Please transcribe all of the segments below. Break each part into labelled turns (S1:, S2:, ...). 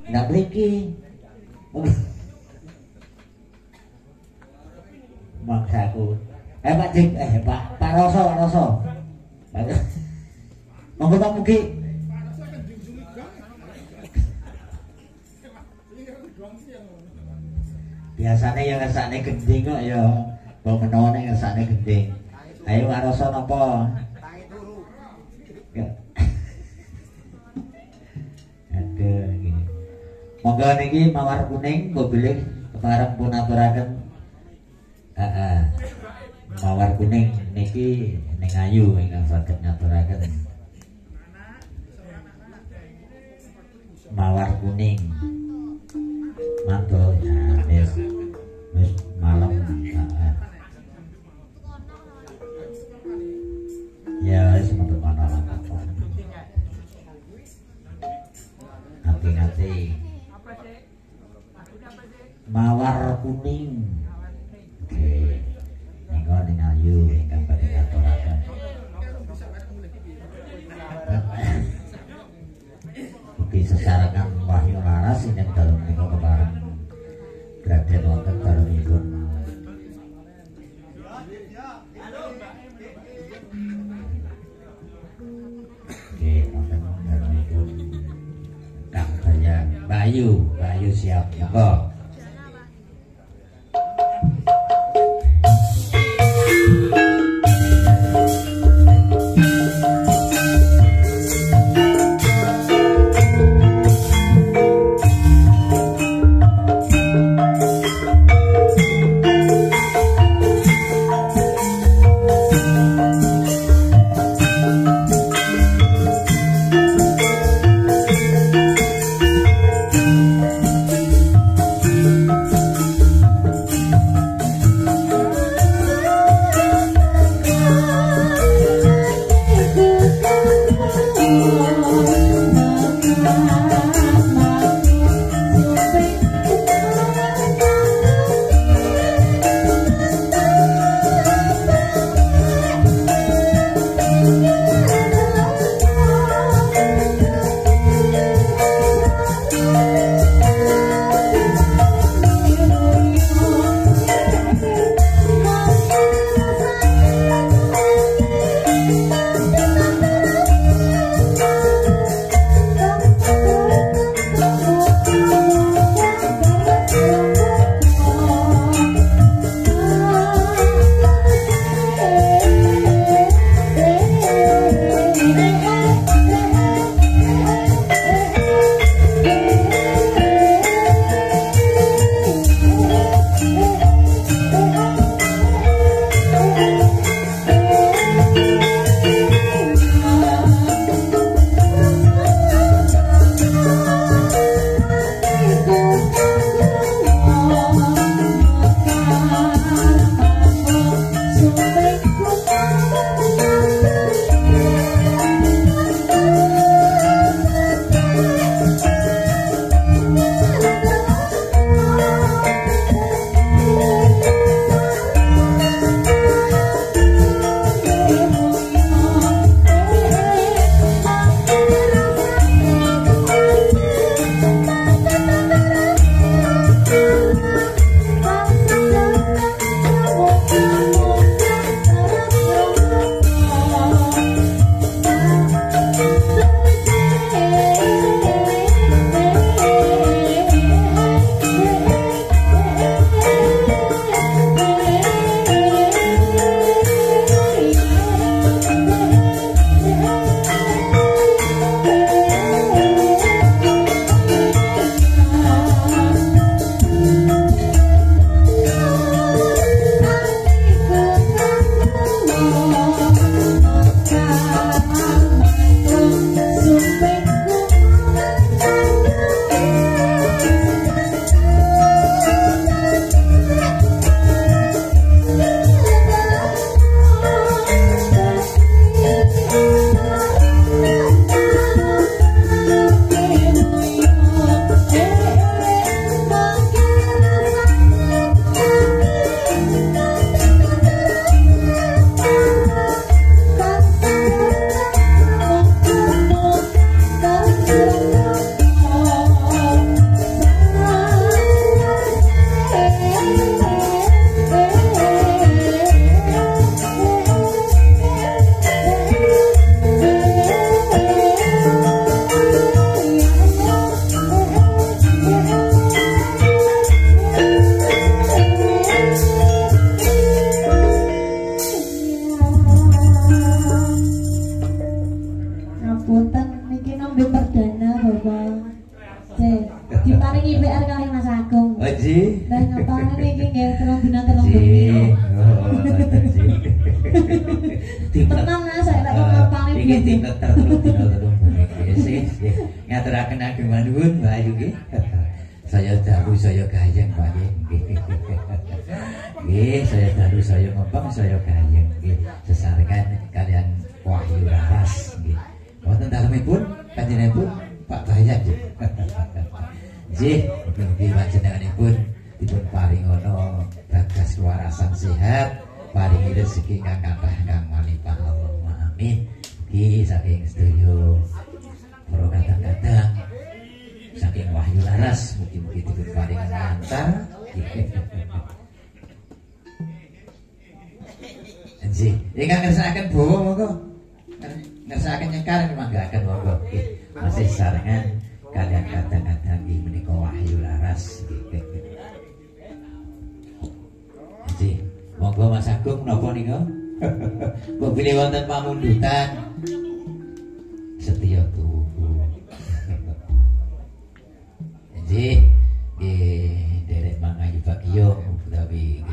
S1: nggak mriki. Maksaku. Pak Dik, Pak Roso. Monggo Pak Mugi. Biasanya yang ngesane gending kok ya. Wong menone ngesane gending. Ayo Pak Roso napa? Aduh iki. Monggo niki mawar kuning mbok bilih kepareng pun aturaken. Mawar kuning niki ning ayu ingkang saged ngaturaken. Mawar kuning. Mantul ya wis malam. Ya wis mantul malam. Hati-hati. Mawar kuning. Oke. Nika ning ayu ingkang badhe ngaturaken. Ugi sesarengan Wahyu Laras ingkang dalem menika kepareng graden wonten dalemipun. Oke, wonten dalemipun Kang Bayang Bayu siap monggo.
S2: paringi PR kali Mas Agung.
S1: Oh ji.
S2: Lah ngapain iki nggih telung dina telung bengi. Tenan Mas saya lek ngapain
S1: iki diteter telung dina telung bengi. Sih. Ngaturaken ageng manuwun Mbak Ayu nggih. Saya dahulu saya gayeng Pak nggih. Nggih, saya dahulu saya ngopong saya gayeng nggih. Sesarengan kalian Wahyu Laras nggih. Wonten dalemipun panjenenganipun Pak Bayat nggih. Nggih, mugi panjenenganipun dipun paringono bagas kewarasan sehat, paringi rezeki kang kathah kang manipah Allahumma amin. Nggih saking sedaya para kadang-kadang saking Wahyu Laras mugi-mugi dipun paringan lancar. Nggih, ingkang ngersakaken bawa monggo. Ngersakaken nyekar manggaken monggo. Nggih, masih sarengan kalian kadang-kadang nggih menika Wahyu Laras nggih. Nggih, monggo Mas Agung napa nika? Kok bilih wonten pamundutan Setya Tuhu. Nggih, derek mangayu bagyo utawi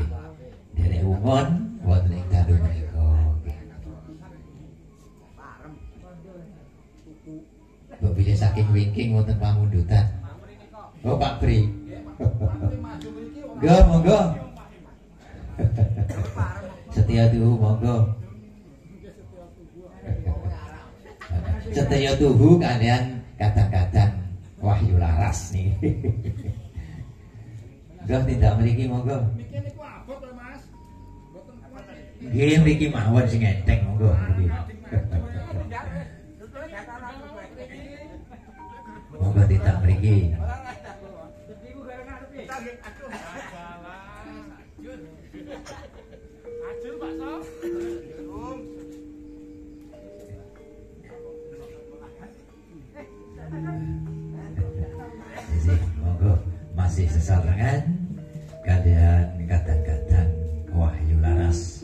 S1: derek umon wonten ing dalu menika nggih. Bilih saking wingking wonten pamundutan. Oh Pak Bri. Nggih, monggo. Setya Tuhu monggo. Setya Tuhu kalian kadang-kadang Wahyu Laras nih. Nggih tidak mriki monggo. Nggih mriki mawon sing enteng monggo nggih. Monggo tidak mriki. Monggo masih sesarengan kalian kadang-kadang Wahyu Laras.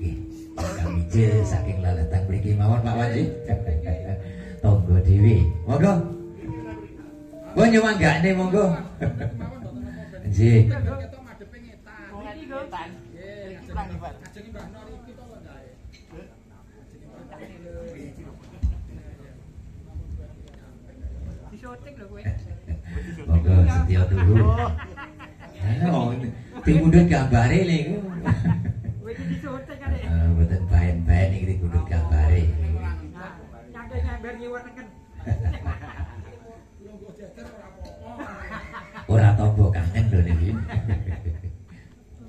S1: Nggih, kami saking laletang mriki mawon Pak Wanji. Tonggo dhewe. Monggo. Kok nyuwanggane monggo. Nggih. Monggo Setya Tuhu. Halo, dikundut gambare lho. Kowe iki disotek kare. Mboten baen-baen iki dikundut gambare. Nyangke nyamber nyiweteken. Ora tombo kangen lho niki.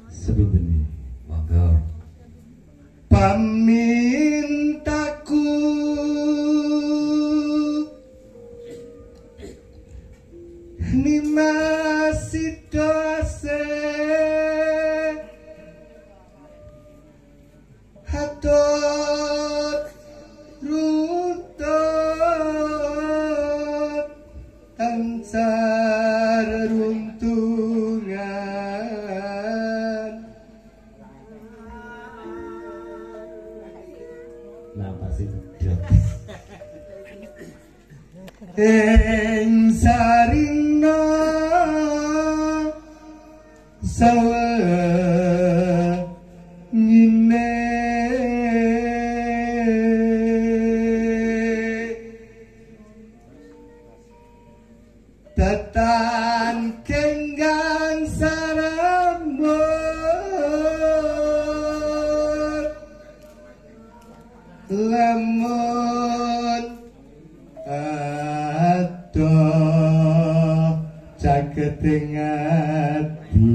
S1: Sebetulnya. Monggo. Pamintaku Nimasidose hatot runtut tansar runtungan. Napa sih? Ing sarina sawa ngine tatan kenggang sarambut lamun caketing ati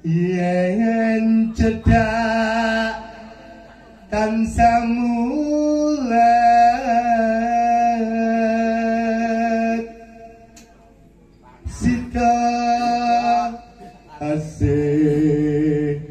S1: yen cedak tansah mulat sita asih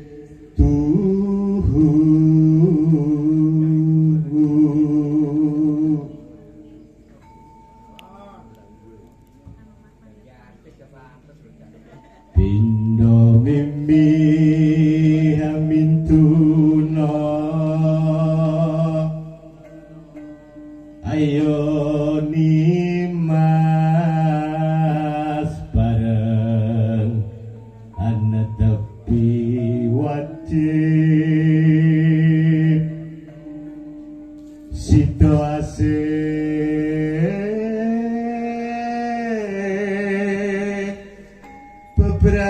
S3: situasi bebrayan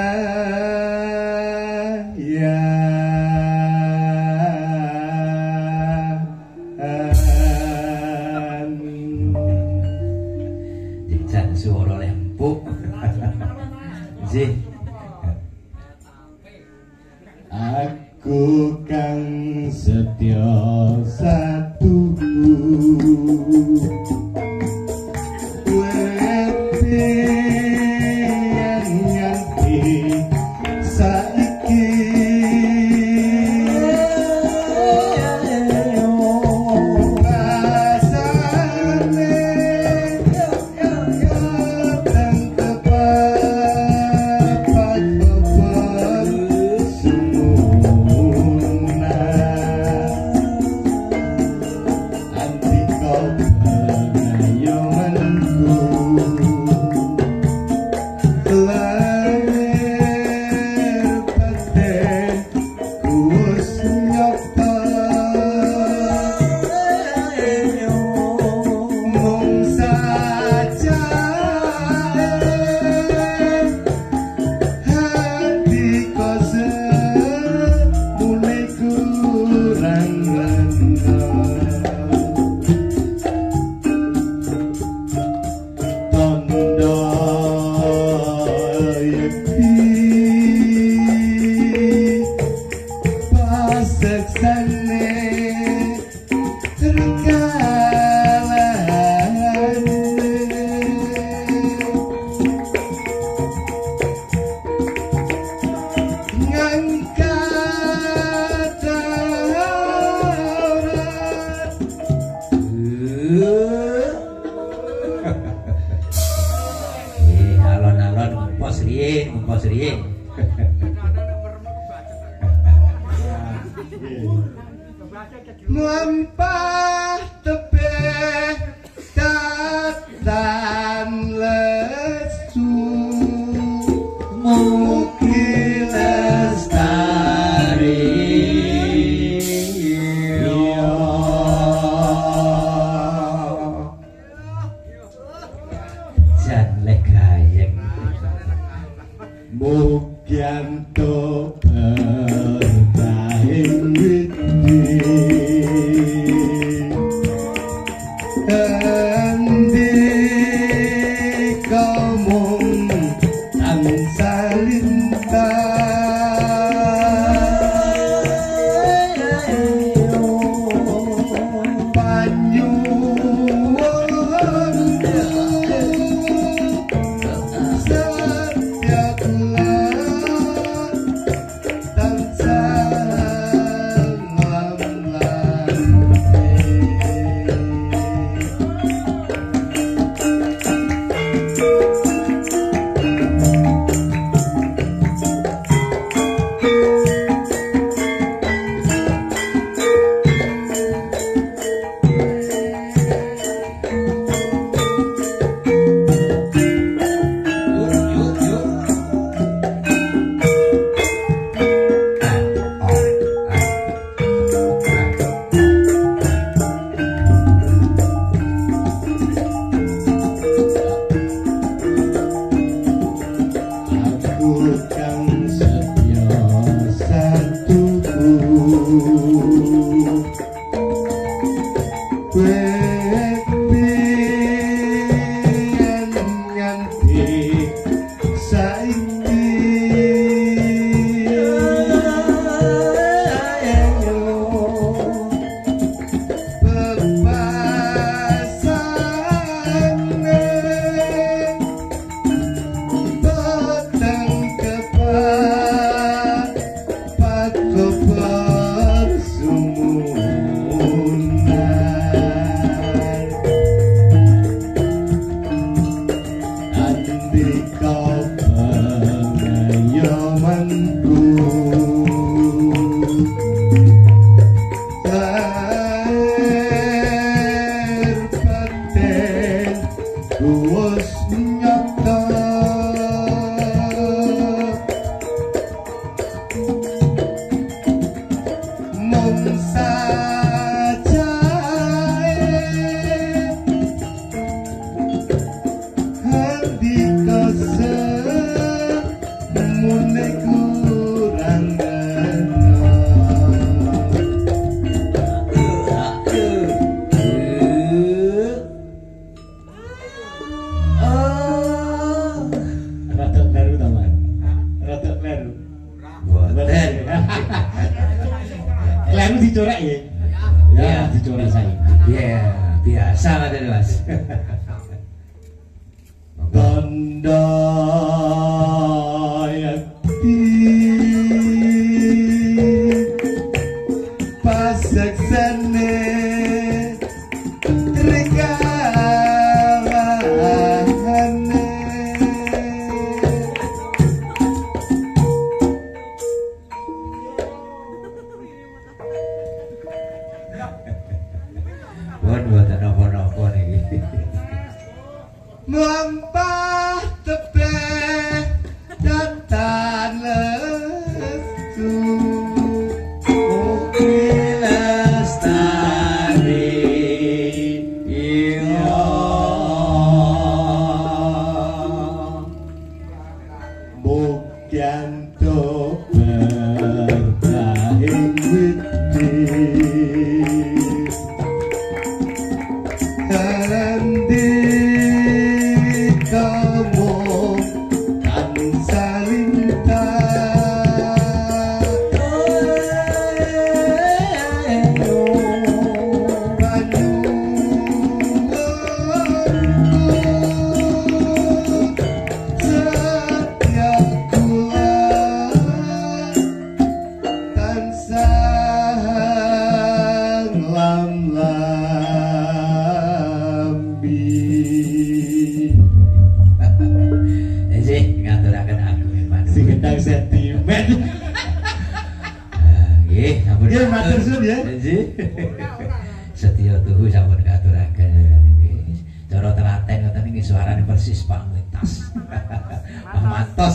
S1: jan suara lempuk sih
S3: aku kang setya satu
S1: alon-alon ngumpos riyin
S3: Muampah tebeh tatan lesu mugi lestari
S1: jan legayeng
S3: mugianto bertahing widi endi kaumung tansah lintang panyuwun setiap Sumunan
S1: Ya,
S4: dicoba saya.
S1: ya biasa ngoten Mas.
S3: Tondo yakti pasaksane regalane
S1: Pun mboten napa-napa niki.
S3: Mlampah tebeh datan lesu
S1: Mugi lestari iya
S3: Mukyanto berkahing witi Nandi kamu kan
S1: ngaturaken aku
S3: si gendang sentimen.
S1: nggih ampun
S3: Nggih, matur suwun ya.
S1: nggih setya tuhu sampun ngaturaken nggih cara telaten ngoten niki suarane persis Pak Muitas Pak Mantos